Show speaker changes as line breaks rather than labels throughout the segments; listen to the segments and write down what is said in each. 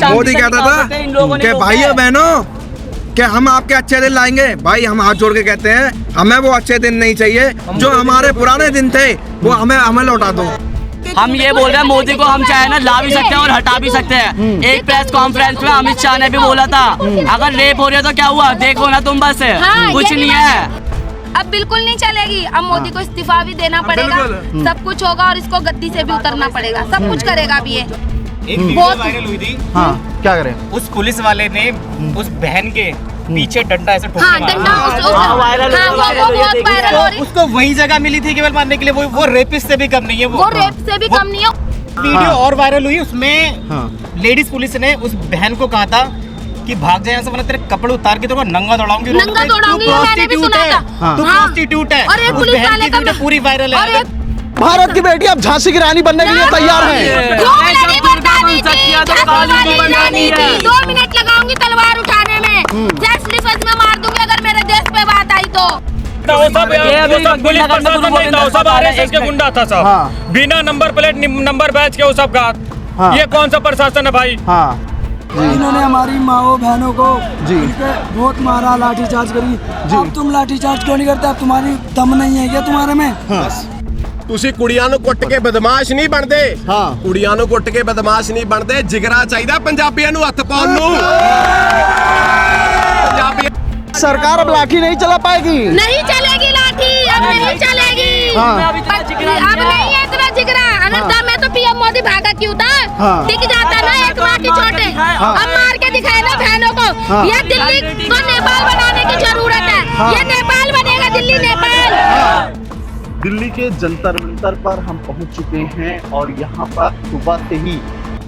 मोदी कहता था कि भाइयों बहनों कि हम आपके अच्छे दिन लाएंगे। भाई हम हाथ जोड़ के कहते हैं हमें वो अच्छे दिन नहीं चाहिए, जो हमारे पुराने दिन थे वो हमें लौटा दो।
हम ये बोल रहे हैं मोदी को हम चाहे ना ला भी सकते हैं और हटा भी सकते हैं। एक प्रेस कॉन्फ्रेंस में अमित शाह ने भी बोला था अगर रेप हो रही है तो क्या हुआ, देखो ना तुम बस। कुछ नहीं है,
अब बिल्कुल नहीं चलेगी। अब मोदी को इस्तीफा भी देना पड़ेगा, सब कुछ होगा और इसको गद्दी से भी उतरना पड़ेगा, सब कुछ करेगा भी ये।
एक वीडियो वायरल हुई थी।
हाँ, क्या करें?
उस पुलिस वाले ने उस बहन के पीछे डंडा ऐसे ठोक
हाँ, डंडा
उसको वही जगह मिली थी केवल मारने के लिए। वो रेपिस्ट से भी कम नहीं है,
वो रेप से भी कम नहीं है।
वीडियो और वायरल हुई, उसमें लेडीज पुलिस ने उस बहन को कहा था कि भाग जाए यहाँ से, वरना तेरे कपड़े उतार के तेरे को नंगा दौड़ाऊंगी।
नंगा दौड़ाऊंगी, मैंने भी सुना था।
तू प्रोस्टिट्यूट है।
और एक पुलिस वाले का
पूरी वायरल है।
भारत की बेटी अब झांसी की रानी बनने के लिए तैयार है।
2 मिनट लगाऊंगी तलवार उठाने में, जस्ट डिफेंस में मार दूंगी अगर मेरे देश पे बात आई तो।
वो सब पुलिस प्रशासन नहीं था, वो सब आरएसएस के गुंडा था सब। बिना नंबर प्लेट नंबर बैच के वो सब का। ये कौन सा प्रशासन है भाई?
इन्होंने हमारी माओ बहनों को बहुत मारा, लाठीचार्ज करी। अब तुम लाठीचार्ज क्यों नहीं करते? अब तुम्हारी दम नहीं है क्या तुम्हारे में?
ਤੁਸੀਂ ਕੁੜੀਆਂ ਨੂੰ ਕੁੱਟ ਕੇ ਬਦਮਾਸ਼ ਨਹੀਂ ਬਣਦੇ। ਕੁੜੀਆਂ ਨੂੰ ਕੁੱਟ ਕੇ ਬਦਮਾਸ਼ ਨਹੀਂ ਬਣਦੇ। ਜਿਗਰਾ ਚਾਹੀਦਾ ਪੰਜਾਬੀਆਂ ਨੂੰ ਹੱਥ ਪਾਉਣ ਨੂੰ।
सरकार अब लाठी नहीं चला पाएगी।
नहीं चलेगी लाठी, अब नहीं चलेगी। अब नहीं है इतना जिगरा। अगर दम है तो पीएम मोदी भागा क्यों था? टिक जाता ना एक माँ की चोटे। अब मार के दिखाए ना बहनों को। ये दिल्ली को नेपाल बनाने की जरूरत है। ये नेपाल बनेगा, दिल्ली नेपाल।
दिल्ली के जंतर मंतर पर हम पहुंच चुके हैं और यहाँ पर सुबह से ही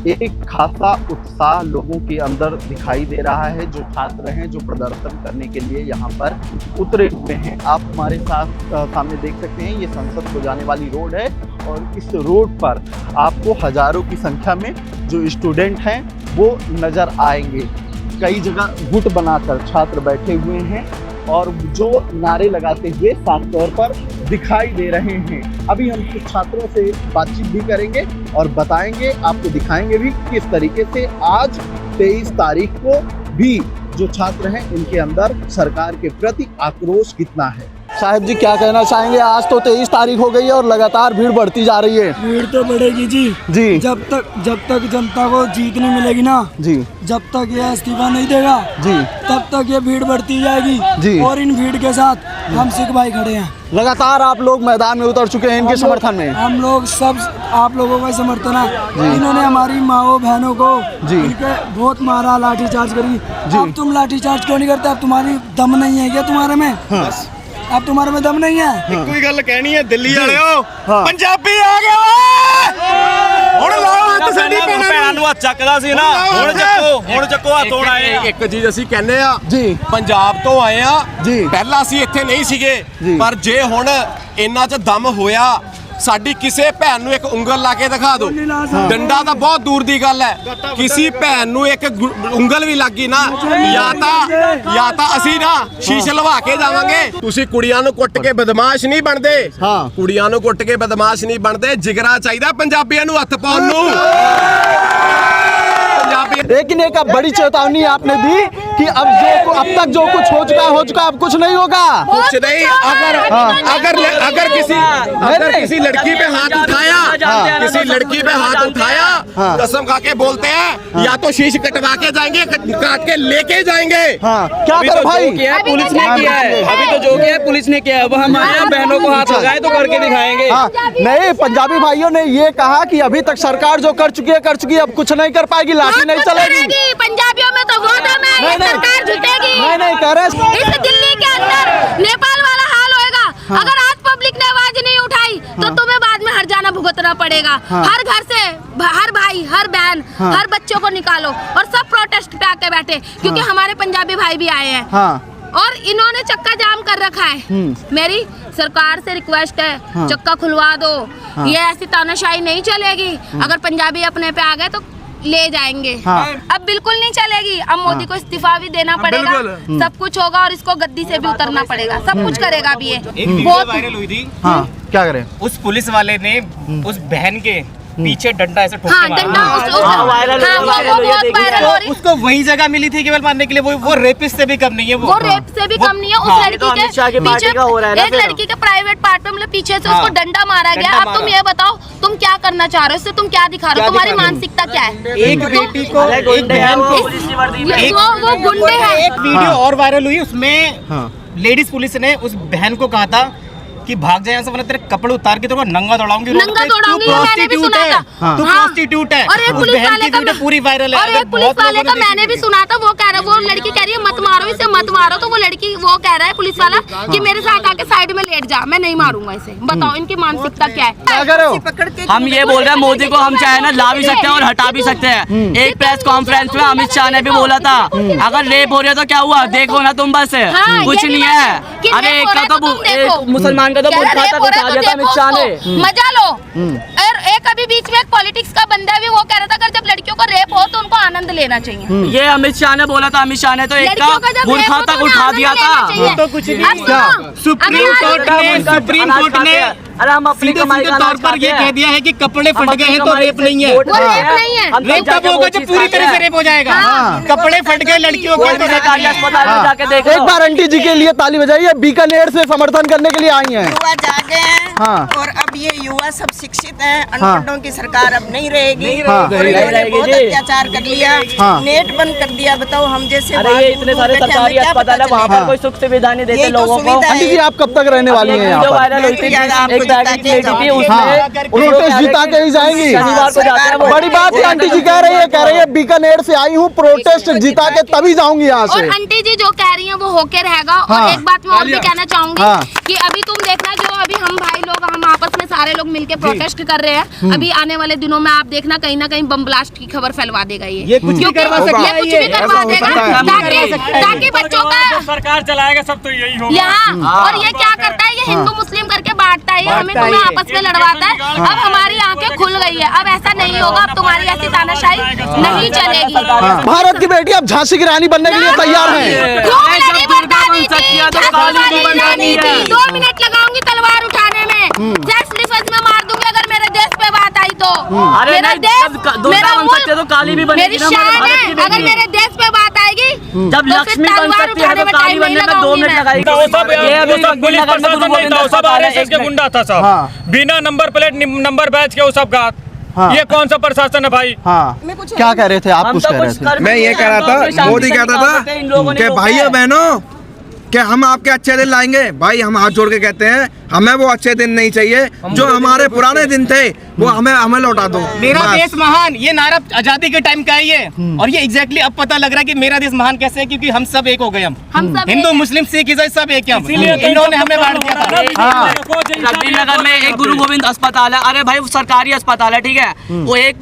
एक खासा उत्साह लोगों के अंदर दिखाई दे रहा है। जो छात्र हैं जो प्रदर्शन करने के लिए यहाँ पर उतरे हुए हैं, आप हमारे साथ सामने देख सकते हैं। ये संसद को जाने वाली रोड है और इस रोड पर आपको हजारों की संख्या में जो स्टूडेंट हैं वो नज़र आएंगे। कई जगह गुट बनाकर छात्र बैठे हुए हैं और जो नारे लगाते हुए साफ तौर पर दिखाई दे रहे हैं। अभी हम कुछ छात्रों से बातचीत भी करेंगे और बताएंगे, आपको दिखाएंगे भी किस तरीके से आज 23 तारीख को भी जो छात्र हैं इनके अंदर सरकार के प्रति आक्रोश कितना है। साहब जी क्या कहना चाहेंगे? आज तो 23 तारीख हो गई है और लगातार भीड़ बढ़ती जा रही है।
भीड़ तो बढ़ेगी जी। जब तक जनता को जीत नहीं मिलेगी ना जी, जब तक ये इस्तीफा नहीं देगा जी, तब तक ये भीड़ बढ़ती जाएगी जी। और इन भीड़ के साथ हम सिख भाई खड़े हैं।
लगातार आप लोग मैदान में उतर चुके हैं इनके समर्थन में।
हम लोग सब आप लोगों का समर्थन है। इन्होंने हमारी माओ बहनों को बहुत मारा, लाठीचार्ज करी। अब तुम लाठीचार्ज क्यों नहीं करते? अब तुम्हारी दम नहीं है क्या तुम्हारे में? अब तुम्हारे में दम नहीं है।
कोई गल कहनी है दिल्ली वालिओ, पंजाबी आ गया ਹੁਣ ਲਾਓ ਹੱਥ ਸਾਡੀ ਭੈਣਾਂ ਨੂੰ ਹੱਥ ਚੱਕਦਾ ਸੀ ਨਾ, ਹੁਣ ਚੱਕੋ ਹੱਥ। ਹੁਣ ਆਏ ਇੱਕ ਚੀਜ਼ ਅਸੀਂ ਕਹਿੰਦੇ ਆ ਜੀ, ਪੰਜਾਬ ਤੋਂ ਆਏ ਆ ਜੀ। ਪਹਿਲਾਂ ਅਸੀਂ ਇੱਥੇ ਨਹੀਂ ਸੀਗੇ, ਪਰ ਜੇ ਹੁਣ ਇੰਨਾ ਚ ਦਮ ਹੋਇਆ ਸਾਡੀ ਕਿਸੇ ਭੈਣ ਨੂੰ ਇੱਕ ਉਂਗਲ ਲਾ ਕੇ ਦਿਖਾ ਦਿਓ। ਡੰਡਾ ਤਾਂ ਬਹੁਤ ਦੂਰ ਦੀ ਗੱਲ ਹੈ, ਕਿਸੇ ਭੈਣ ਨੂੰ ਇੱਕ ਉਂਗਲ ਵੀ ਲੱਗੀ ਨਾ, ਜਾਂ ਤਾਂ ਅਸੀਂ ਨਾ ਸ਼ੀਸ਼ ਲਵਾ ਕੇ ਜਾਵਾਂਗੇ। ਤੁਸੀਂ ਕੁੜੀਆਂ ਨੂੰ ਕੁੱਟ ਕੇ ਬਦਮਾਸ਼ ਨਹੀਂ ਬਣਦੇ। ਕੁੜੀਆਂ ਨੂੰ ਕੁੱਟ ਕੇ ਬਦਮਾਸ਼ ਨਹੀਂ ਬਣਦੇ। ਜਿਗਰਾ ਚਾਹੀਦਾ ਪੰਜਾਬੀਆਂ ਨੂੰ ਹੱਥ ਪਾਉਣ ਨੂੰ।
लेकिन एक बड़ी चेतावनी आपने दी कि अब तक जो कुछ हो चुका अब कुछ नहीं होगा।
कुछ नहीं। अगर किसी लड़की पे हाथ उठाया, किसी लड़की पे हाथ उठाया, कसम खा के बोलते हैं या तो शीश कटवा के जाएंगे, काट के लेके जाएंगे।
क्या कर भाई?
पुलिस ने किया है, अभी तो जो किया है पुलिस ने किया है, वो हमारे बहनों को हाथ लगाए तो करके दिखाएंगे।
नहीं, पंजाबी भाइयों ने ये कहा कि अभी तक सरकार जो कर चुकी है, अब कुछ नहीं कर पाएगी, लाठी नहीं चलेगी।
पंजाबियों में तो वो दम है, ये सरकार झुकेगी।
नहीं कह रहे।
इस दिल्ली के अंदर नेपाल वाला हाल होएगा। अगर आज पब्लिक ने आवाज नहीं उठाई तो तुम्हें बाद में हर जाना भुगतना पड़ेगा। हर घर से हर भाई, हर बहन, हर बच्चों को निकालो और सब प्रोटेस्ट पे आके बैठे, क्योंकि हमारे पंजाबी भाई भी आए हैं और इन्होंने चक्का जाम कर रखा है। मेरी सरकार से रिक्वेस्ट है, चक्का खुलवा दो। ये ऐसी तानाशाही नहीं चलेगी। अगर पंजाबी अपने पे आ गए तो ले जाएंगे। अब बिल्कुल नहीं चलेगी। अब मोदी को इस्तीफा भी देना पड़ेगा, सब कुछ होगा और इसको गद्दी से भी उतरना पड़ेगा, सब कुछ करेगा भी ये।
एक वीडियो वायरल हुई थी।
क्या करें?
उस पुलिस वाले ने उस बहन के पीछे डंडा ऐसे ठोक
हाँ
के मारा।
डंडा
हाँ, वायरल
हाँ, वो बहुत वायरल हो रही।
उसको वही जगह मिली थी केवल मारने के लिए, वो रेपिस्ट से भी कम नहीं है
वो रेप से भी कम नहीं है। उस
ये तो
लड़की
अमित शाह
के
की पार्टी
पीछे
का हो रहा है ना
एक
फिर।
लड़की के प्राइवेट पार्ट में मतलब पीछे से
हाँ।
उसको डंडा मारा गया।
डंडा
अब तुम
मारा।
ये बताओ तुम क्या करना चाह रहे हो, इससे तुम क्या दिखा रहे हो, तुम्हारी
दिखा रहे हो?
मानसिकता क्या है?
एक बेटी को,
अरे
एक
गुंडे हैं
बहन
वो,
को,
पुलिस की वर्दी में।
वो गुंडे हैं।
एक वीडियो और वायरल हुई, उसमें लेडीज पुलिस ने उस बहन को कहा था कि भाग जाए यहाँ से, वरना तेरे कपड़े उतार के तेरे को नंगा दौड़ाऊंगी।
नंगा दौड़ाऊंगी, ये मैंने भी सुना था।
तू
हाँ।
प्रोस्टिट्यूट है।
और एक
उस
पुलिस
बहन
वाले
की
का
वीडियो पूरी वायरल है।
और एक पुलिस
बहुत
वाले
लोगों
का
ने
मैंने भी
देखी।
सुना था, वो कह रहा, वो लड़की कह रही है मत मारो इसे, मत मारो, तो वो लड़की वो कह रहा है पुलिस वाला कि मेरे साथ आके साइड में लेट जा, मैं नहीं मारूंगा इसे। बताओ इनकी मानसिकता क्या है?
क्या कर रहे हो?
हम ये बोल रहे हैं मोदी को हम चाहे ना ला भी सकते हैं और हटा भी सकते हैं। एक प्रेस कॉन्फ्रेंस में अमित शाह ने भी बोला था अगर रेप हो रही है तो क्या हुआ, देखो ना तुम बस
हाँ,
कुछ
ये भी
नहीं
बात
है।
है कि
अरे
रेप
एक
हो रहा
का
है तो तुम देखो।
तो मुसलमान का तो
कह रहा
बुर्खा
रेप
तक
हो रहा
उठा
है तो
दिया था अमित
देखो
शाह ने।
उसको, मजा लो। और एक अभी बीच में एक पॉलिटिक्स का बंदा भी वो कह रहा था अगर जब लड़कियों को रेप हो तो उनको आनंद लेना चाहिए।
ये अमित शाह ने बोला था, अमित शाह ने तो एक का
लड़कियों का जब रेप
बुर्खा
हो तो
तक
उन्हें
उठा
आनंद
दिया
लेना
था।
चाहिए।
वो तो कुछ नहीं
अब
क्या?
सुनो,
सुप्रीम
अगर
कोर्ट ने
अरे हम अपनी
सीधे
कमाई
सीधे
का
तौर
अनाज
पर ये
खाते
कह
हैं।
दिया है कि कपड़े
हम
फट गए
अपनी
हैं तो
कमाई
रेप
से
नहीं है।
वोट
वो
देते
रेप
हैं।
नहीं है।
हम
रेप
जाके
कब होगा
वो
जब
चीज़
पूरी
खाते
तरह से
हैं।
रेप हो जाएगा।
हाँ।
कपड़े फट गए लड़कियों
कोई
के
भी सरकारी अस्पताल में जाके देख
एक
लो।
बार आंटी जी के लिए ताली बजाइए, बीकानेर से समर्थन करने के लिए आई हैं।
युवा जागे हैं
हाँ।
और अब ये युवा सब शिक्षित हैं। अनपढ़ों की सरकार अब नहीं रहेगी।
हाँ।
और
नहीं
इन्होंने
रहेगी
बहुत
जी।
अत्याचार कर लिया।
हाँ।
नेट बंद कर दिया। बताओ हम जैसे
अरे
बाहर
ये इतने
दूर
सारे
बैठे, हमें
सरकारी
क्या
अस्पताल है,
पता
वहाँ
चलेगा?
पर कोई सुख सुविधा नहीं देते
यही तो
लोगों को।
सुविधा है।
आंटी जी आप कब तक रहने वाली हैं यहाँ
जो
पर?
वायरल हुई थी
आपको
एक
जिता
बैग
के
लेडी थी
जाओगे।
उसमें
प्रोटेस्ट जिता के ही जाएंगी।
शनिवार को जाते हैं वो।
बड़ी बात है, आंटी जी कह रही है बीकानेर से आई हूँ, प्रोटेस्ट जिता के तभी जाऊंगी यहाँ
और
से।
आंटी जी जो कह रही हैं वो होके रहेगा।
हाँ।
और एक बात मैं और भी कहना चाहूंगी
हाँ।
कि अभी तुम देखना जो अभी हम भाई लोग हम आपस में सारे लोग मिलके प्रोटेस्ट कर रहे हैं, अभी आने वाले दिनों में आप देखना कहीं ना कहीं बम ब्लास्ट की खबर फैलवा देगा ये
कुछ भी
क्योंकि
करवा
सकता
ये
है।
कुछ भी करवा
ऐसा हो
देगा
सकता है।
ताकि बच्चों का
सरकार चलाएगा सब तो यही होगा।
यहाँ और ये क्या करता है, ये हिंदू मुस्लिम करके बांटता है, ये हमें तुम्हें आपस में लड़वाता है। अब हमारी आंखें खुल गई है, अब ऐसा नहीं होगा, अब तुम्हारी ऐसी तानाशाही नहीं चलेगी।
भारत की बेटी अब झांसी की रानी बनने के लिए तैयार हैं।
क्यों मेरी बरदानी
बन सकती
थी,
है तो
झांसी
काली भी
वाली
बन
रानी
सकती है।
थी। 2 मिनट लगाऊंगी तलवार उठाने में, सेल्फ डिफेंस में मार दूंगी अगर मेरे देश पे बात आई तो।
अरे
मेरा
नहीं,
देश,
जब दुर्गा
मेरा
बन सकती है तो काली भी
मुल्क,
बनेगी
मेरी
ना, हमारे
शान
भारत की
है।
बेटी
अगर
है।
मेरे देश पे बात आएगी
जब
तो फिर
लक्ष्मी बन
तलवार
सकती है
उठाने
तो
में
काली
टाइम नहीं
बनने में 2
लगाऊंगी
मिनट
मैं।
लगाएगी।
तो वो सब
ये अभी
वो सब पुलिस
नगर में
प्रशासन नहीं था, वो सब आरएसएस के गुंडा था सब।
हाँ।
बिना नंबर प्लेट नंबर बैच के वो सब का।
हाँ।
ये कौन सा प्रशासन है भाई?
हाँ, क्या कह रहे थे आप? कुछ कह रहे थे।
मैं ये कह रहा था, मोदी कहता था
कि भाइयों बहनों कि हम आपके अच्छे दिन लाएंगे। भाई हम हाथ जोड़ के कहते हैं हमें वो अच्छे दिन नहीं चाहिए, जो हमारे पुराने दिन थे वो हमें लौटा दो।
मेरा
बस।
देश महान, ये नारा आजादी के टाइम का है ये। और ये एग्जैक्टली अब पता लग रहा है कि मेरा देश महान कैसे है, क्योंकि हम सब एक हो गए।
हम सब
हिंदू
एक हैं।
मुस्लिम सिख ईसाई सब एक हैं।
इसीलिए तो
इन्होंने हमें बांट दिया था।
रग्बी नगर में एक गुरु गोविंद अस्पताल है। अरे भाई वो सरकारी अस्पताल है, ठीक है। वो एक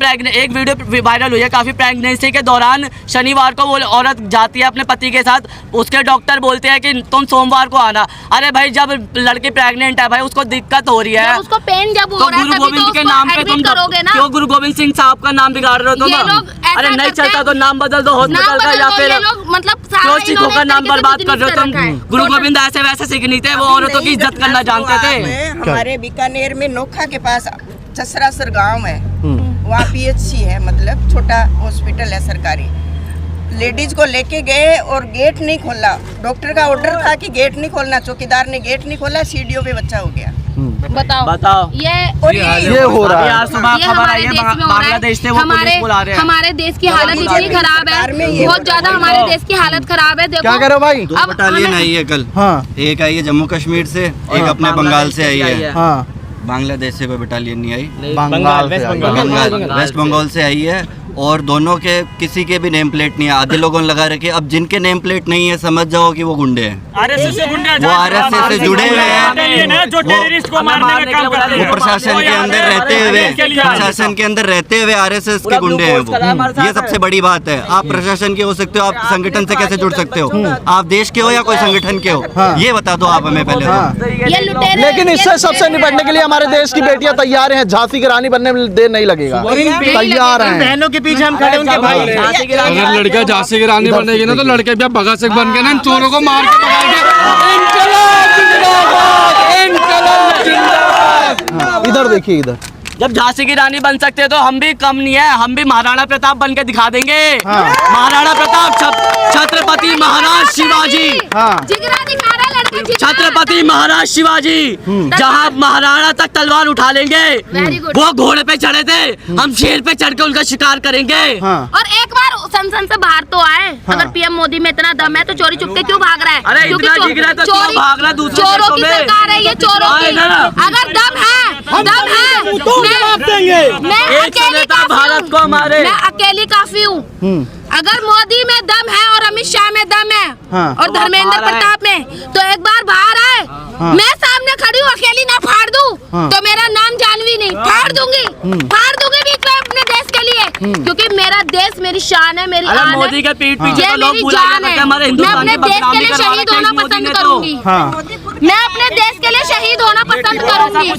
वीडियो वायरल हुई है काफी, प्रेगनेंसी के दौरान शनिवार को वो औरत जाती है अपने पति के साथ, उसके डॉक्टर बोलते हैं कि तुम सोमवार को आना। अरे भाई जब लड़की प्रेग्नेंट है भाई उसको दिक्कत हो रही है,
जब उसको पेन जब हो
तो
रहा है
गुरु
तभी
गोविंद
तो
के
उसको
नाम पे तुम
एडमिट करोगे ना।
क्यों गुरु गोविंद सिंह साहब का नाम बिगाड़ रहे हो
ये
तुम?
लोग ऐसा
अरे नहीं
करते
चलता
हैं।
तो नाम बदल दो हॉस्पिटल का, या फिर
ये लोग मतलब सारा
क्यों सिखों
इन्होंने
का
एक
नाम
तरीके से
बर्बाद कर रहे हो
business
तुम?
रखा है।
गुरु गोविंद ऐसे वैसे सिख नहीं थे, वो औरतों की इज्जत करना जानते थे।
हमारे बीकानेर में नोखा के पास चसरासर गांव है, वहाँ पीएचसी है, मतलब छोटा हॉस्पिटल है सरकारी। लेडीज को लेके गए और गेट नहीं खोला। डॉक्टर का ऑर्डर था कि गेट नहीं खोलना, चौकीदार ने गेट नहीं खोला, सीढ़ियों पे बच्चा हो गया।
बताओ
ये
ये हो रहा
अभी
है।
आज सुबह
ये
खबर आई
हमारे
है
देश में हो रहा
बांग्लादेश से
है।
वो पुलिस बुला रहे हैं।
हमारे देश की हालत इतनी खराब
सरकार में
है,
ये
बहुत ज्यादा हमारे देश की हालत खराब है। देखो
क्या कह रहे हो भाई?
अब
बटालियन
हमें-
आई है कल।
हाँ
एक आई है जम्मू कश्मीर से, एक अपने बंगाल से आई है।
हाँ,
बांग्लादेश से कोई बटालियन नहीं आई।
बंगाल से आई है।
बंगाल वेस्ट बंगाल से आई है। और दोनों के किसी के भी नेम प्लेट नहीं है। आधे लोगों ने लगा रखे। अब जिनके नेम प्लेट नहीं है समझ जाओ कि वो गुंडे हैं।
आरएसएस से गुंडे
वो आरएसएस से जुड़े हुए हैं।
जो टेररिस्ट को मारने का काम करते
वो
हैं।
प्रशासन के अंदर रहते हुए आरएसएस के गुंडे हैं वो। ये सबसे बड़ी बात है। आप प्रशासन के हो सकते हो, आप संगठन से कैसे जुड़ सकते हो? आप देश के हो या कोई संगठन के हो? ये बता दो आप हमें पहले तो।
ये लुटेरे
लेकिन इससे सबसे निपटने के लिए हमारे देश की बेटियां तैयार हैं। झांसी की रानी बनने में देर नहीं लगेगा, तैयार हैं।
बहनों के पीछे हम खड़े, उनके भाई
अगर लड़कियां झांसी की रानी बनेगी ना तो लड़के भी अब भगत सिंह बन के ना इन चोरों को मार के भगाएंगे। इनकलाब जिंदाबाद, इनकलाब जिंदाबाद।
इधर देखिए, इधर
जब झांसी की रानी बन सकते हैं तो हम भी कम नहीं है, हम भी महाराणा प्रताप बन के दिखा देंगे। महाराणा प्रताप, छत्रपति महाराज शिवाजी,
जिगरा दिखा रहा है लड़का, जिगरा।
छत्रपति महाराज शिवाजी जहाँ महाराणा तक तलवार उठा लेंगे, वो घोड़े पे चढ़े थे, हम शेर पे चढ़ के उनका शिकार करेंगे।
और एक बार संसद से बाहर तो आए। अगर पीएम मोदी में इतना दम है तो चोरी चुपके क्यों भाग रहा है?
अरे इतना जिगरा तो क्यों भाग रहा है दूसरे
चोरों
देशों
की
में?
सरकार है ये, चोरों की। अगर दम है, दम है, मैं अकेली काफी
भारत को हमारे,
मैं अकेली काफी हूँ। अगर मोदी में दम है और अमित शाह में दम है और धर्मेंद्र प्रताप में, तो एक बार बाहर आए, मैं सामने खड़ी हूँ, अकेली ना फाड़ दूं तो मेरा नाम जानवी नहीं, फाड़ दूंगी बीच में अपने देश के लिए, क्योंकि मेरा देश मेरी शान है, मेरी आन है,
मोदी के पीठ पीछे
ये
तो लोग
मेरी
बुला
जान
करके
है।
हमारे
मैं
हिंदुस्तान
अपने
की
देश के लिए
बदनामी
शहीद
करवा
होना
रहे थे
पसंद
मोदी ने तो।
करूंगी। मैं अपने देश के लिए शहीद होना पसंद करूंगी।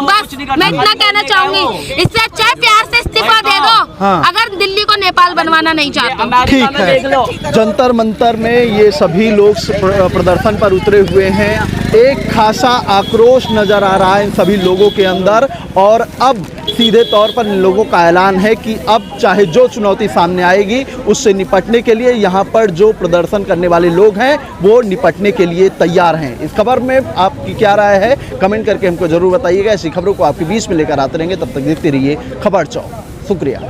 बस मैं इतना कहना चाहूंगी, इससे अच्छा है प्यार से इस्तीफा दे दो अगर दिल्ली को नेपाल बनवाना नहीं चाहते।
ठीक है, जंतर मंतर में ये सभी लोग प्रदर्शन पर उतरे हुए हैं। एक खासा आक्रोश नजर आ रहा है इन सभी लोगों के अंदर, और अब सीधे तौर पर इन लोगों का ऐलान है कि अब चाहे जो चुनौती सामने आएगी उससे निपटने के लिए यहाँ पर जो प्रदर्शन करने वाले लोग हैं वो निपटने के लिए तैयार हैं। इस खबर में आपकी क्या राय है, कमेंट करके हमको जरूर बताइएगा। ऐसी खबरों को आपके बीच में लेकर आते रहेंगे, तब तक देखते रहिए खबर चौक। शुक्रिया।